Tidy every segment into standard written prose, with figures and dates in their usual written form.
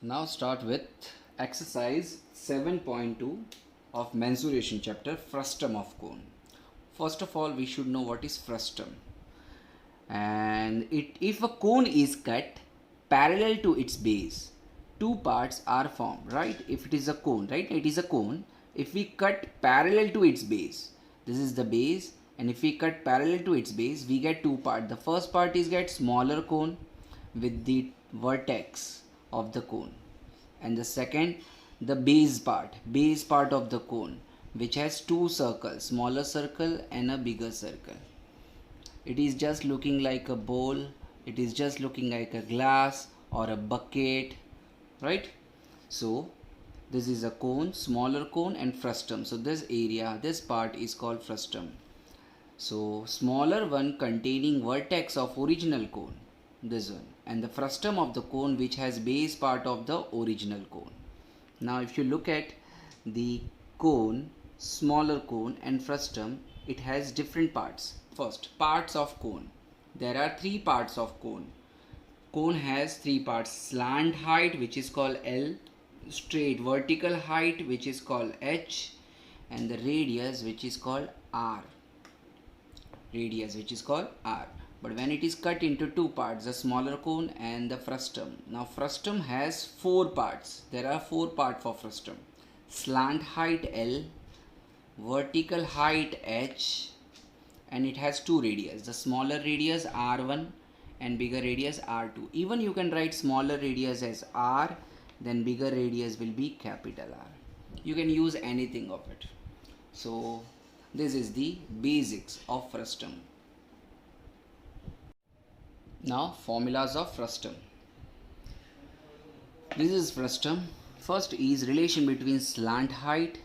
Now start with exercise 7.2 of mensuration chapter, frustum of cone. First of all, we should know what is frustum. And if a cone is cut parallel to its base, two parts are formed, right? If it is a cone, right? It is a cone. If we cut parallel to its base, this is the base, and if we cut parallel to its base, we get two parts. The first part is get smaller cone with the vertex of the cone, and the second, the base part of the cone, which has two circles, smaller circle and a bigger circle. It is just looking like a bowl, it is just looking like a glass or a bucket, right? So this is a cone, smaller cone, and frustum. So this area, this part is called frustum. So smaller one containing vertex of original cone, this one, and the frustum of the cone which has base part of the original cone. Now if you look at the cone, smaller cone and frustum, it has different parts. First, parts of cone. There are three parts of cone. Cone has three parts: slant height, which is called L, straight vertical height, which is called H, and the radius, which is called R. But when it is cut into two parts, the smaller cone and the frustum. Now frustum has four parts. There are four parts for frustum: slant height L, vertical height H, and it has two radius. The smaller radius R1 and bigger radius R2. Even you can write smaller radius as R, then bigger radius will be capital R. You can use anything of it. So this is the basics of frustum. Now formulas of frustum. This is frustum. First is relation between slant height,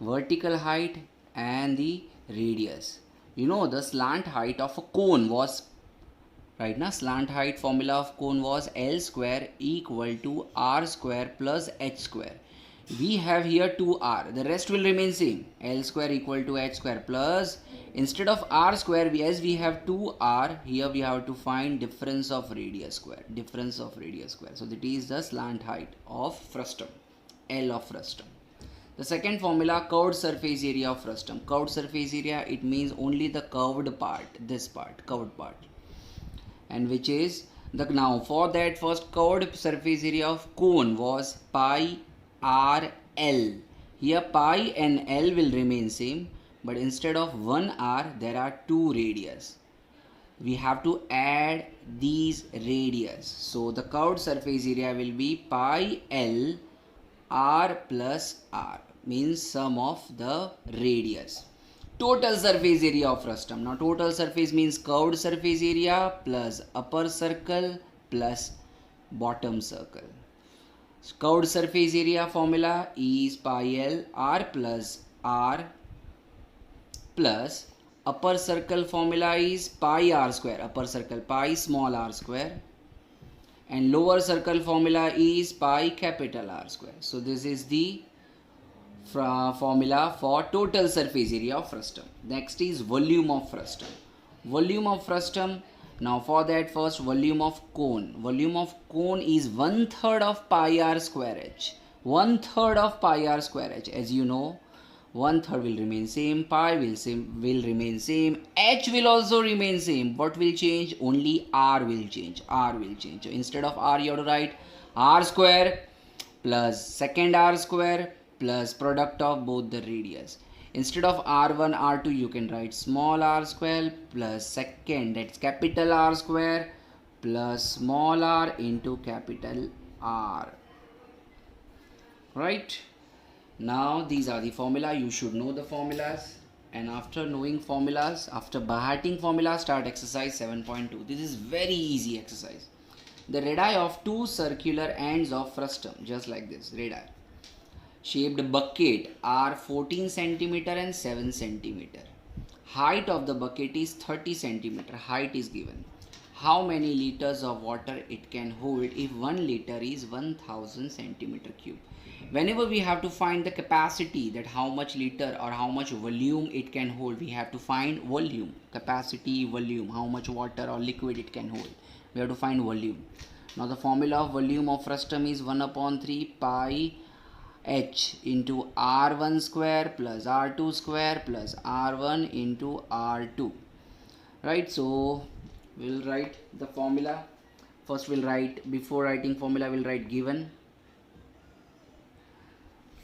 vertical height, and the radius. You know the slant height of a cone was, right now, slant height formula of cone was L square equal to R square plus H square. We have here 2R, the rest will remain same. L square equal to H square plus, instead of R square, as we have 2R, here we have to find difference of radius square. So that is the slant height of frustum, L of frustum. The second formula, curved surface area of frustum. Curved surface area, it means only the curved part, this part, curved part. And which is the, now for that, first curved surface area of cone was pi r L. Here pi and L will remain same, but instead of one R there are two radius. We have to add these radius. So the curved surface area will be pi L R plus R, means sum of the radius. Total surface area of frustum. Now total surface means curved surface area plus upper circle plus bottom circle. Curved surface area formula is pi L R plus R plus upper circle formula is pi R square, upper circle pi small r square, and lower circle formula is pi capital R square. So this is the formula for total surface area of frustum. Next is volume of frustum. Volume of frustum. Now for that, first volume of cone. Volume of cone is 1/3 of pi r square h. 1/3 of pi r square h. As you know, 1/3 will remain same, pi will remain same, h will also remain same. What will change? Only r will change. So instead of r, you have to write r square plus second r square plus product of both the radius. Instead of r1 r2, you can write small r square plus second, that's capital R square, plus small r into capital R. Right? Now these are the formula. You should know the formulas, and after knowing formulas, after behearting formula, start exercise 7.2. This is very easy exercise. The radii of two circular ends of frustum, just like this, radii shaped bucket are 14 centimeter and 7 centimeter. Height of the bucket is 30 centimeter. Height is given. How many liters of water it can hold if 1 liter is 1000 centimeter cube? Whenever we have to find the capacity, that how much liter or how much volume it can hold, we have to find volume, capacity, volume, how much water or liquid it can hold. We have to find volume. Now the formula of volume of frustum is 1 upon 3 pi h into r1 square plus r2 square plus r1 into r2. Right, so we'll write the formula. First we'll write, before writing formula, we'll write given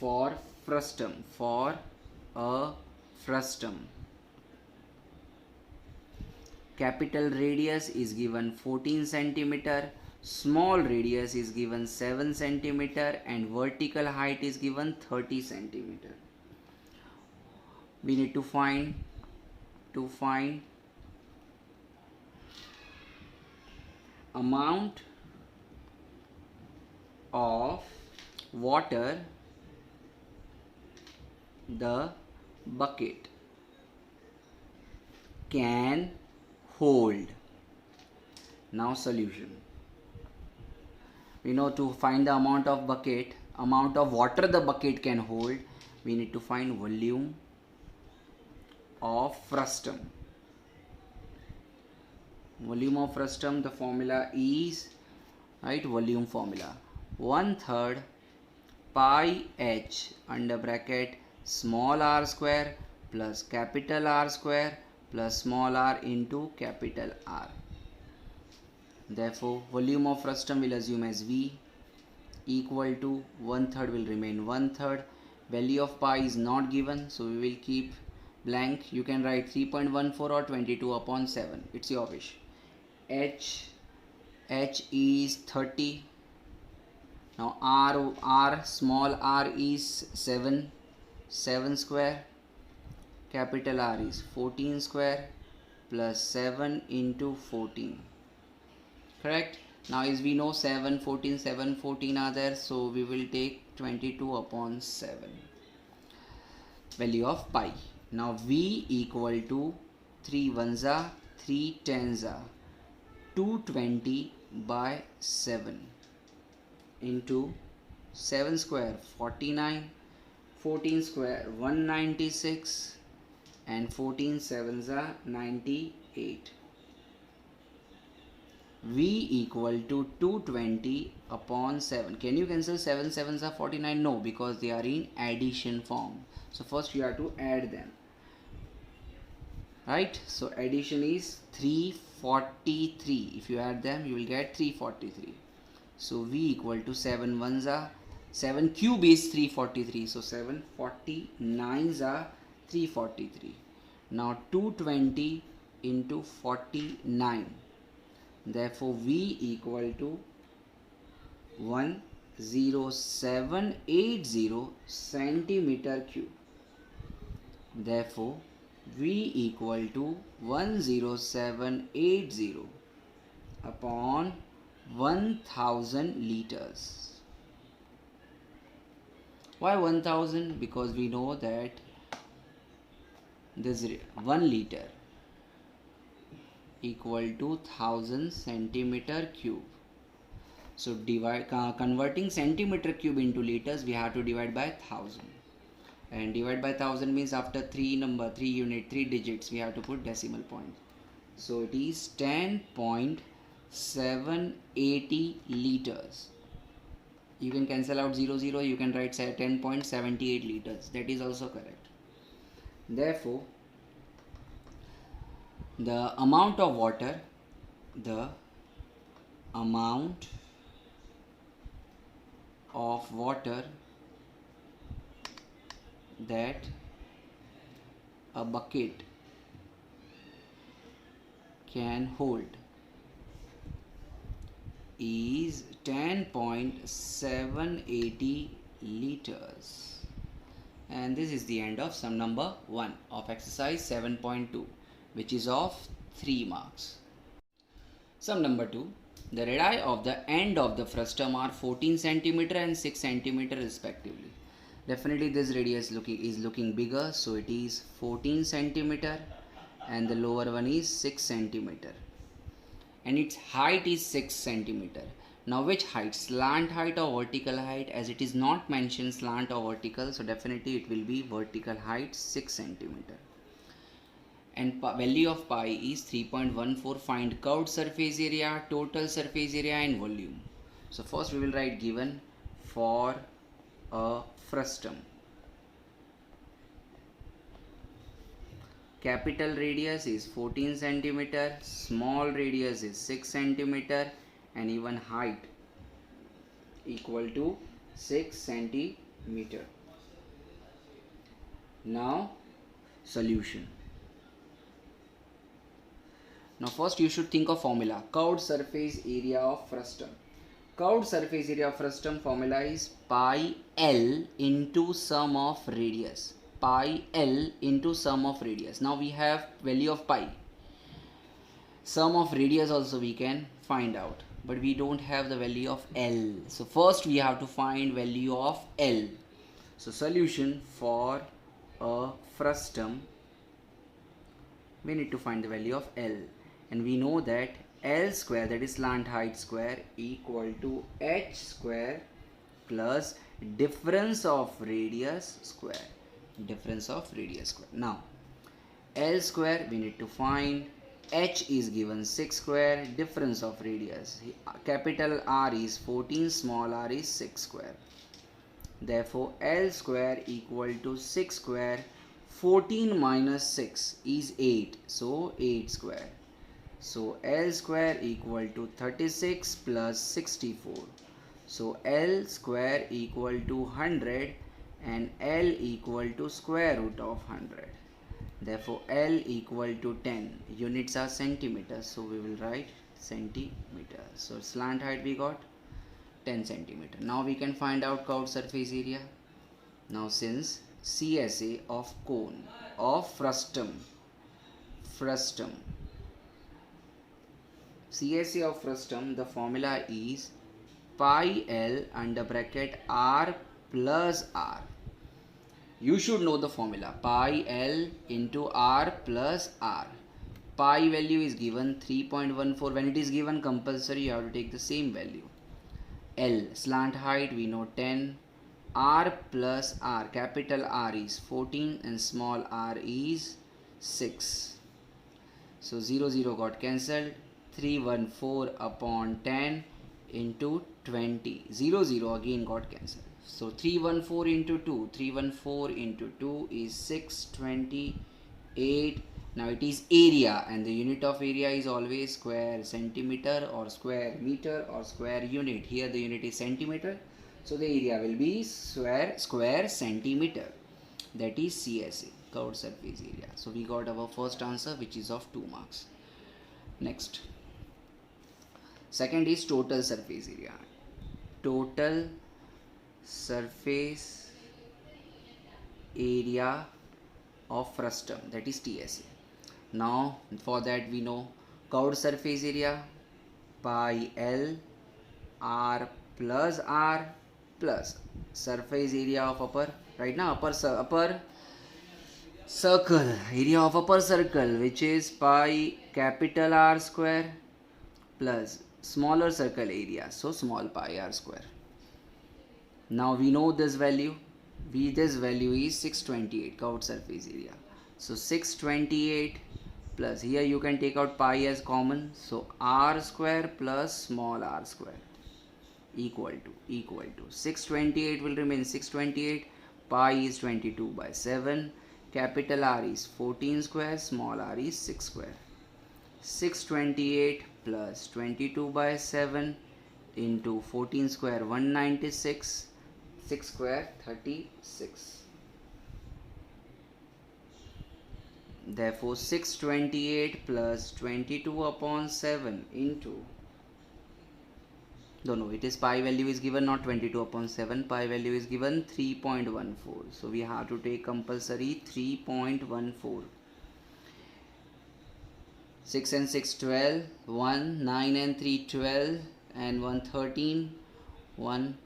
for frustum. For a frustum, capital radius is given 14 centimeter, small radius is given 7 centimeter, and vertical height is given 30 centimeter. We need to find amount of water the bucket can hold. Now solution. We know to find the amount of water the bucket can hold, we need to find volume of frustum. Volume of frustum, the formula is, right, volume formula 1/3 pi h under bracket small r square plus capital R square plus small r into capital R. Therefore volume of frustum will assume as V equal to 1/3 will remain 1/3. Value of pi is not given, so we will keep blank. You can write 3.14 or 22 upon 7. It's your wish. H is 30. Now R small r is 7 square. Capital R is 14 square plus 7 into 14. Correct? Now as we know 7, 14 are there, so we will take 22 upon 7. Value of pi. Now V equal to 3 ones are 3 tens are 220 by 7 into 7 square 49, 14 square 196, and 14 sevens are 98. V equal to 220 upon 7. Can you cancel 7 sevens are 49? No, because they are in addition form. So first you have to add them. Right? So addition is 343. If you add them, you will get 343. So V equal to 7 ones are 7 cube is 343. So 7 49s are 343. Now 220 into 49. Therefore V equal to 10780 centimeter cube. Therefore V equal to 10780 upon 1000 liters. Why 1000? Because we know that this 1 liter equal to 1000 centimeter cube. So converting centimeter cube into liters, we have to divide by 1000, and divide by 1000 means after 3 digits we have to put decimal point. So it is 10.780 liters. You can cancel out 0, you can write 10.78 liters. That is also correct. Therefore the amount of water that a bucket can hold is 10.780 liters. And this is the end of sum number 1 of exercise 7.2, which is of 3 marks. Sum number 2. The radii of the end of the frustum are 14 cm and 6 cm respectively. Definitely this radius is looking bigger, so it is 14 cm and the lower one is 6 cm, and its height is 6 cm. Now which height, slant height or vertical height? As it is not mentioned slant or vertical, so definitely it will be vertical height 6 cm. and value of pi is 3.14. Find curved surface area, total surface area and volume. So first we will write given for a frustum. Capital radius is 14 centimeter, small radius is 6 centimeter, and even height equal to 6 centimeter. Now solution. Now first you should think of formula. Curved surface area of frustum. Curved surface area of frustum formula is pi L into sum of radius. Pi L into sum of radius. Now we have value of pi. Sum of radius also we can find out, but we don't have the value of L. So first we have to find value of L. So solution for a frustum, we need to find the value of L, and we know that L square, that is slant height square, equal to h square plus difference of radius square. Now L square we need to find, h is given 6 square, difference of radius, capital R is 14, small r is 6 square. Therefore L square equal to 6 square, 14 minus 6 is 8, so 8 square. So L square equal to 36 plus 64. So L square equal to 100 and L equal to square root of 100. Therefore L equal to 10. Units are centimeters, so we will write centimeter. So slant height we got 10 centimeter. Now we can find out curved surface area. Now since CSA of cone of frustum, CSA of frustum, the formula is pi L under bracket R plus R. You should know the formula, pi L into R plus R. Pi value is given 3.14. When it is given compulsory, you have to take the same value. L, slant height we know 10. R plus R, capital R is 14 and small r is 6. So 0 got cancelled. 314 upon 10 into 20. 0 again got cancelled. So 314 into 2. 314 into 2 is 628. Now it is area, and the unit of area is always square centimeter or square meter or square unit. Here the unit is centimeter, so the area will be square centimeter. That is CSA, curved surface area. So we got our first answer, which is of 2 marks. Next, second is total surface area. Total surface area of frustum, that is TSA. Now for that we know curved surface area pi L R plus R plus surface area of upper, right now upper circle, area of upper circle, which is pi capital R square plus smaller circle area, so small pi R square. Now we know this value. This value is 628, curved surface area. So 628 plus, here you can take out pi as common, so R square plus small r square equal to 628 will remain 628. Pi is 22 by 7. Capital R is 14 square, small r is 6 square. 628 plus 22 by 7 into 14 square 196. 6 square 36. Therefore 628 plus 22 upon 7 into, no, it is pi value is given not 22 upon 7, pi value is given 3.14. So we have to take compulsory 3.14. 6 and 6 12, 1, 9 and 3 12, and 1 13, 1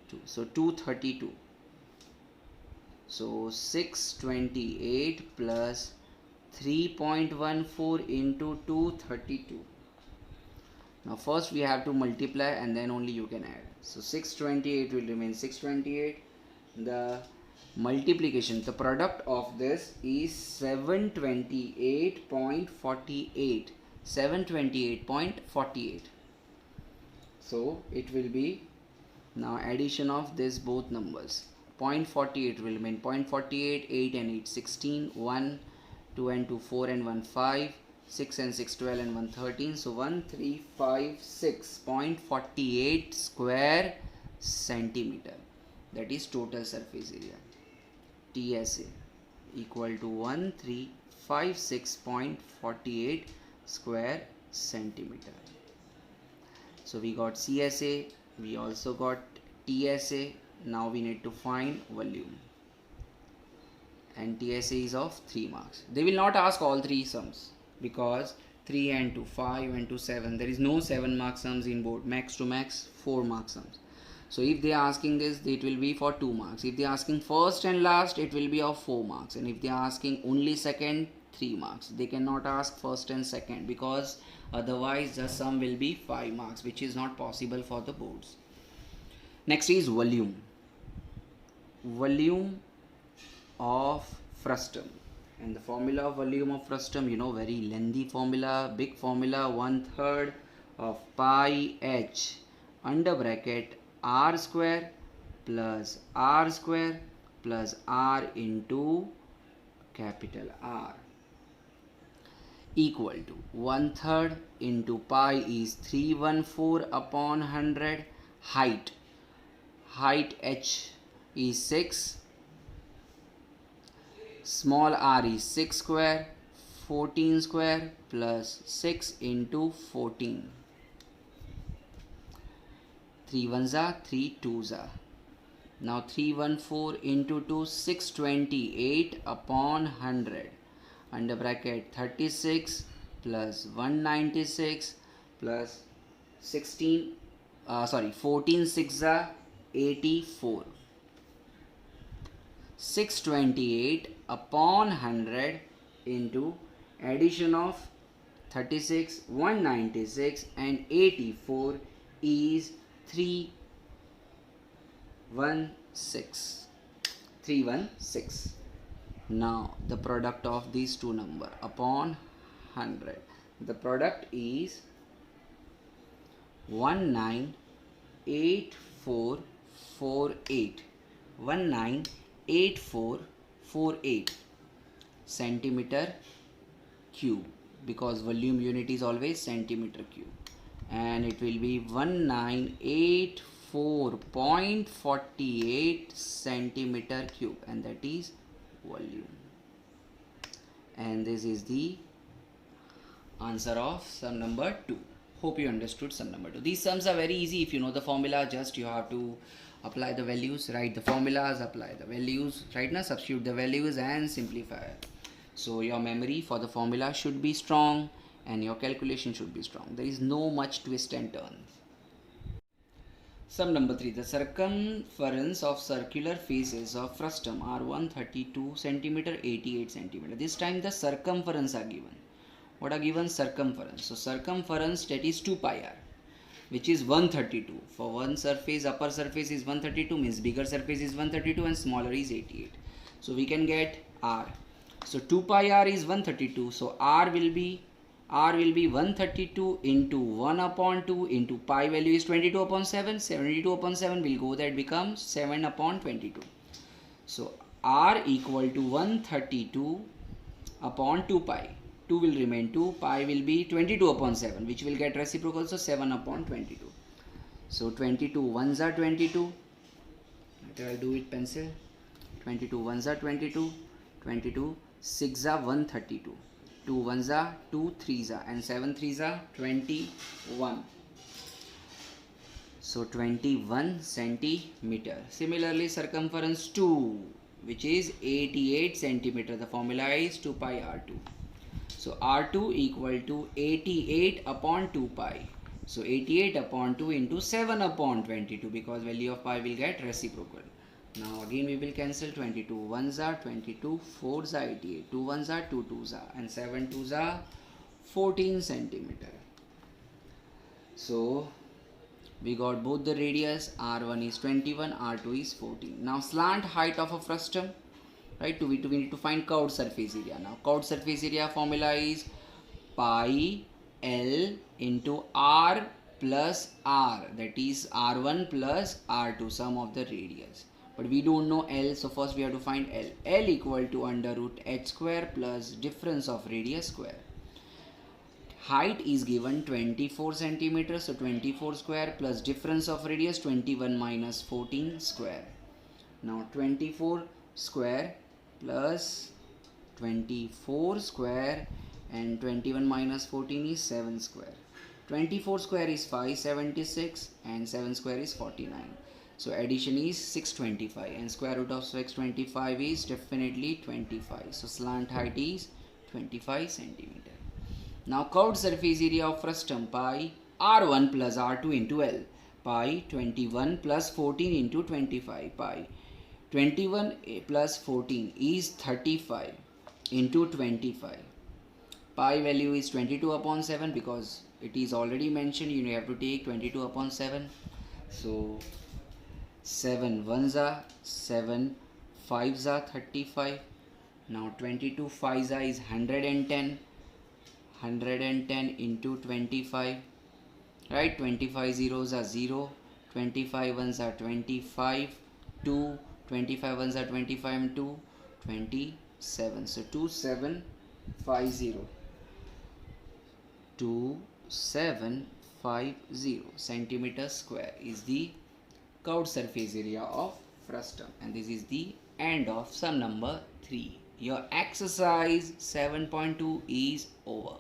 2. So 232. So 628 plus 3.14 into 232. Now first we have to multiply and then only you can add. So 628 will remain 628. The multiplication, the product of this is 728.48. 728.48. So it will be now addition of this both numbers. 0.48 will remain 0.48, 8 and 8 16, 1, 2 and 2 4 and 1 5, 6 and 6 12 and 1 13. So 1356.48 square centimeter. That is total surface area. TSA equal to 1356.48 square centimeter. So we got CSA, we also got TSA. Now we need to find volume, and TSA is of 3 marks. They will not ask all 3 sums because 3 and 2 5 and 2 7, there is no 7 mark sums in board. Max to max 4 mark sums. So if they are asking this, it will be for 2 marks. If they are asking first and last, it will be of 4 marks. And if they are asking only second, 3 marks. They cannot ask first and second because otherwise the sum will be 5 marks, which is not possible for the boards. Next is volume. Volume of frustum. And the formula of volume of frustum, you know, very lengthy formula, big formula, 1/3 of pi h under bracket r square plus r square plus r into capital R equal to 1/3 into pi is 314 upon 100. Height h is 6, small r is 6 square, 14 square plus 6 into 14. 3 1s are 3 2s are. Now 314 into 2, 628 upon 100 under bracket 36 plus 196 plus 14 6s are 84. 628 upon 100 into addition of 36, 196 and 84 is 316. Now the product of these two number upon 100, the product is 198448 centimeter cube, because volume unit is always centimeter cube, and it will be 1984.48 centimeter cube, and that is volume. And this is the answer of sum number 2. Hope you understood sum number 2. These sums are very easy. If you know the formula, just you have to apply the values, write the formulas, apply the values, right now substitute the values and simplify. So your memory for the formula should be strong and your calculation should be strong. There is no much twist and turn. Sum number 3. The circumference of circular faces of frustum are 132 centimeter, 88 centimeter. This time the circumference are given. What are given? Circumference. So circumference, that is 2 pi r, which is 132. For one surface, upper surface is 132, means bigger surface is 132 and smaller is 88. So we can get r. So 2 pi r is 132. So r will be 132 into 1 upon 2 into pi value is 22 upon 7. 72 upon 7 will go, that becomes 7 upon 22. So r equal to 132 upon 2 pi. 2 will remain 2, pi will be 22 upon 7, which will get reciprocal, so 7 upon 22. So 22 1s are 22. I'll do it pencil. 22 1s are 22. 22 6s are 132. 2 1s are 2 3s are, and 7 3s are 21. So 21 centimeter. Similarly, circumference 2, which is 88 centimeter. The formula is 2 pi r2. So r2 equal to 88 upon 2 pi. So 88 upon 2 into 7 upon 22, because value of pi will get reciprocal. Now again we will cancel. 22 1s are 22, 4s are 88, 2 1s are 2 2s are, and 7 2s are 14 centimeter. So We got both the radius. R1 is 21, R2 is 14. Now slant height of a frustum, right? We need to find curved surface area. Now curved surface area formula is pi L into R plus R, that is R1 plus R2, sum of the radius. But we don't know L, so first we have to find L. L equal to under root h square plus difference of radius square. Height is given 24 centimeters, so 24 square plus difference of radius 21 minus 14 square. Now 24 square plus 24 square and 21 minus 14 is 7 square. 24 square is 576 and 7 square is 49. So addition is 625 and square root of 625 is definitely 25. So slant height is 25 centimeter. Now curved surface area of frustum pi R1 plus R2 into L, pi 21 plus 14 into 25, pi 21 plus 14 is 35 into 25. Pi value is 22 upon 7 because it is already mentioned you have to take 22 upon 7. So 7 ones are 7 5s are 35. Now 22 5s are is 110. 110 into 25, right? 25 zeros are 0, 25 ones are 25, 2, 25 ones are 25 and 2, 27. So 2750. 2750 centimeters square is the curved surface area of frustum, and this is the end of sum number 3. Your exercise 7.2 is over.